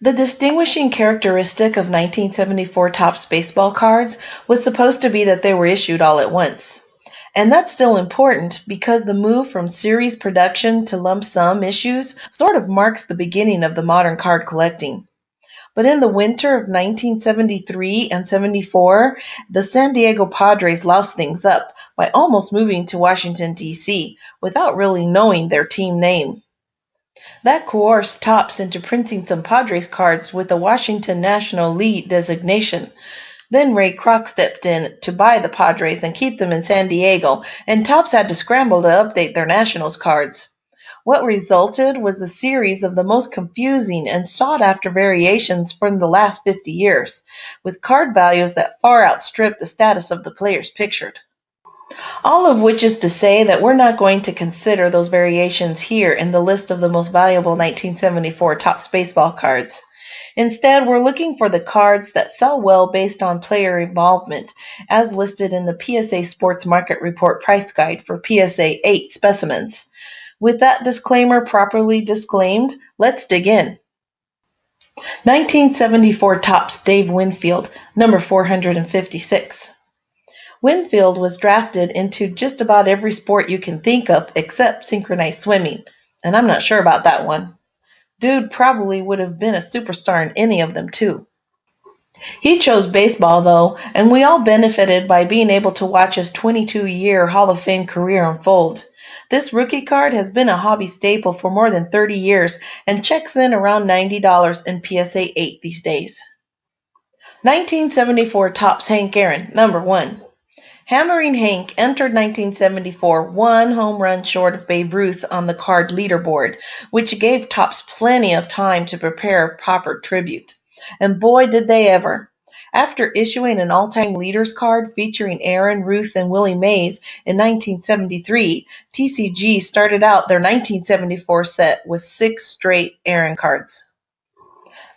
The distinguishing characteristic of 1974 Topps baseball cards was supposed to be that they were issued all at once. And that's still important because the move from series production to lump sum issues sort of marks the beginning of the modern card collecting. But in the winter of 1973 and 74, the San Diego Padres loused things up by almost moving to Washington, D.C., without really knowing their team name. That coerced Topps into printing some Padres cards with the Washington NAT'L LEA designation. Then Ray Kroc stepped in to buy the Padres and keep them in San Diego, and Topps had to scramble to update their Nationals cards. What resulted was a series of the most confusing and sought-after variations from the last 50 years, with card values that far outstrip the status of the players pictured. All of which is to say that we're not going to consider those variations here in the list of the most valuable 1974 Topps baseball cards. Instead, we're looking for the cards that sell well based on player involvement, as listed in the PSA Sports Market Report Price Guide for PSA 8 specimens. With that disclaimer properly disclaimed, let's dig in. 1974 Topps Dave Winfield, number 456. Winfield was drafted into just about every sport you can think of except synchronized swimming, and I'm not sure about that one. Dude probably would have been a superstar in any of them too. He chose baseball though, and we all benefited by being able to watch his 22-year Hall of Fame career unfold. This rookie card has been a hobby staple for more than 30 years and checks in around $90 in PSA 8 these days. 1974 Topps Hank Aaron, number 1. Hammering Hank entered 1974 one home run short of Babe Ruth on the card leaderboard, which gave Topps plenty of time to prepare a proper tribute. And boy, did they ever. After issuing an all-time leaders card featuring Aaron, Ruth, and Willie Mays in 1973, TCG started out their 1974 set with 6 straight Aaron cards.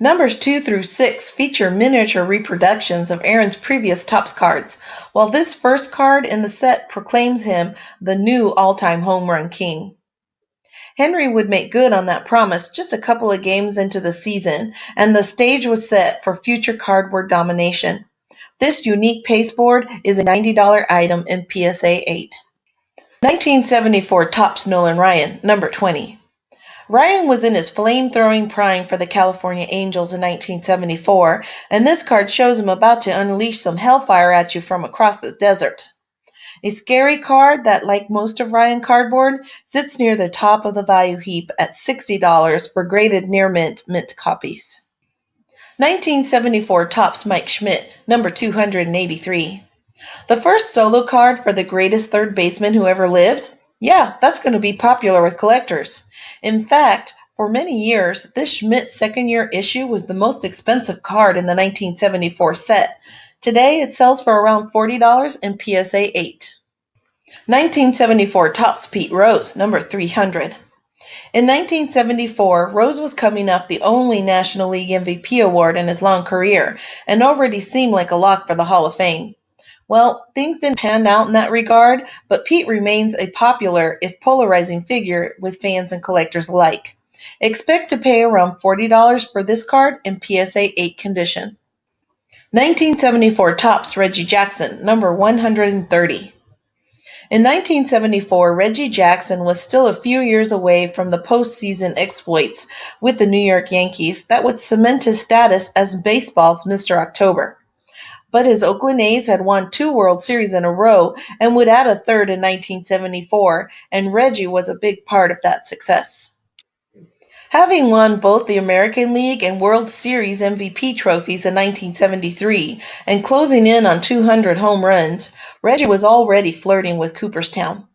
Numbers 2 through 6 feature miniature reproductions of Aaron's previous Topps cards, while this first card in the set proclaims him the new all-time home run king. Henry would make good on that promise just a couple of games into the season, and the stage was set for future cardboard domination. This unique pasteboard is a $90 item in PSA 8. 1974 Topps Nolan Ryan, number 20. Ryan was in his flame-throwing prime for the California Angels in 1974, and this card shows him about to unleash some hellfire at you from across the desert. A scary card that, like most of Ryan cardboard, sits near the top of the value heap at $60 for graded near mint copies. 1974 Topps Mike Schmidt, number 283. The first solo card for the greatest third baseman who ever lived? Yeah, that's going to be popular with collectors. In fact, for many years, this Schmidt second-year issue was the most expensive card in the 1974 set. Today, it sells for around $40 in PSA 8. 1974 Topps Pete Rose, number 300. In 1974, Rose was coming off the only National League MVP award in his long career and already seemed like a lock for the Hall of Fame. Well, things didn't pan out in that regard, but Pete remains a popular, if polarizing figure with fans and collectors alike. Expect to pay around $40 for this card in PSA 8 condition. 1974 Topps Reggie Jackson, number 130. In 1974, Reggie Jackson was still a few years away from the postseason exploits with the New York Yankees that would cement his status as baseball's Mr. October. But his Oakland A's had won 2 World Series in a row and would add a third in 1974, and Reggie was a big part of that success. Having won both the American League and World Series MVP trophies in 1973 and closing in on 200 home runs, Reggie was already flirting with Cooperstown.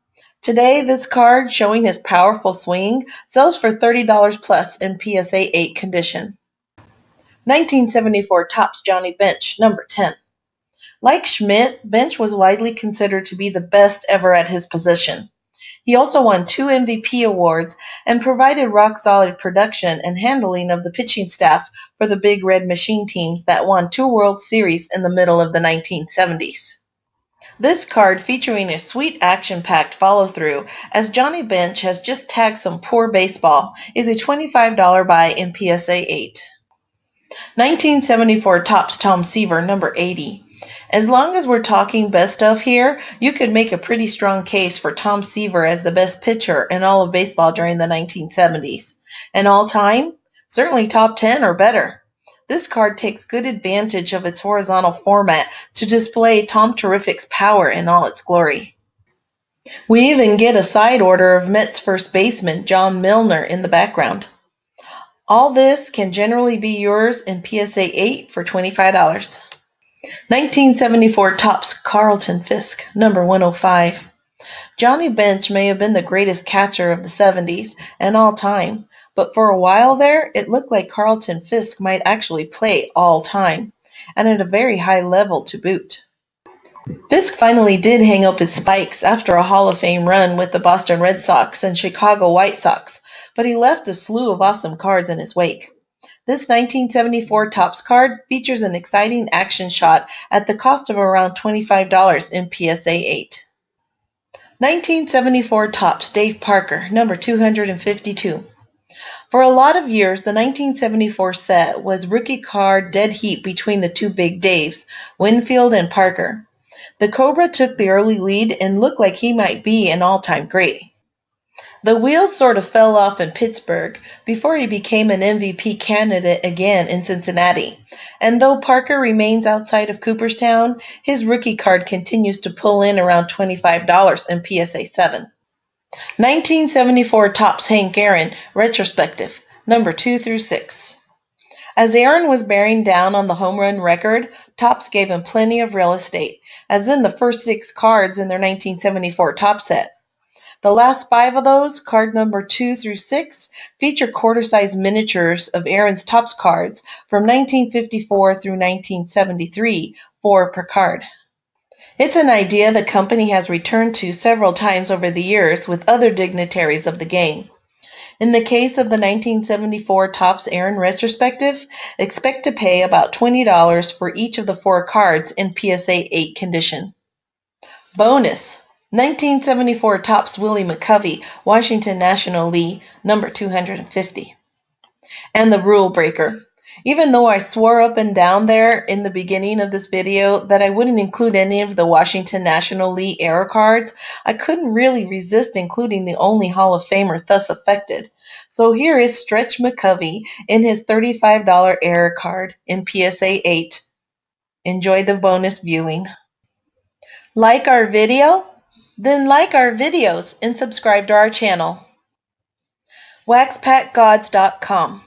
Today, this card, showing his powerful swing, sells for $30 plus in PSA 8 condition. 1974 Topps Johnny Bench, number 10. Like Schmidt, Bench was widely considered to be the best ever at his position. He also won 2 MVP awards and provided rock-solid production and handling of the pitching staff for the Big Red Machine teams that won 2 World Series in the middle of the 1970s. This card, featuring a sweet action-packed follow-through, as Johnny Bench has just tagged some poor baseball, is a $25 buy in PSA 8. 1974 Topps Tom Seaver, number 80. As long as we're talking best of here, you could make a pretty strong case for Tom Seaver as the best pitcher in all of baseball during the 1970s. And all time? Certainly top 10 or better. This card takes good advantage of its horizontal format to display Tom Terrific's power in all its glory. We even get a side order of Mets first baseman John Milner in the background. All this can generally be yours in PSA 8 for $25. 1974 Topps Carlton Fisk, number 105. Johnny Bench may have been the greatest catcher of the 70s and all time, but for a while there, it looked like Carlton Fisk might actually play all time, and at a very high level to boot. Fisk finally did hang up his spikes after a Hall of Fame run with the Boston Red Sox and Chicago White Sox, but he left a slew of awesome cards in his wake. This 1974 Topps card features an exciting action shot at the cost of around $25 in PSA 8. 1974 Topps Dave Parker, number 252. For a lot of years, the 1974 set was rookie card dead heat between the two big Daves, Winfield and Parker. The Cobra took the early lead and looked like he might be an all-time great. The wheels sort of fell off in Pittsburgh before he became an MVP candidate again in Cincinnati. And though Parker remains outside of Cooperstown, his rookie card continues to pull in around $25 in PSA 7. 1974 Topps Hank Aaron Retrospective, number 2 through 6. As Aaron was bearing down on the home run record, Topps gave him plenty of real estate, as in the first 6 cards in their 1974 Topps set. The last 5 of those, card number 2 through 6, feature quarter-size miniatures of Aaron's Topps cards from 1954 through 1973, 4 per card. It's an idea the company has returned to several times over the years with other dignitaries of the game. In the case of the 1974 Topps Aaron Retrospective, expect to pay about $20 for each of the 4 cards in PSA 8 condition. Bonus! 1974 Topps Willie McCovey, Washington National League, number 250. And the rule breaker. Even though I swore up and down there in the beginning of this video that I wouldn't include any of the Washington National League error cards, I couldn't really resist including the only Hall of Famer thus affected. So here is Stretch McCovey in his $35 error card in PSA 8. Enjoy the bonus viewing. Like our video? Then like our videos and subscribe to our channel. WaxPackGods.com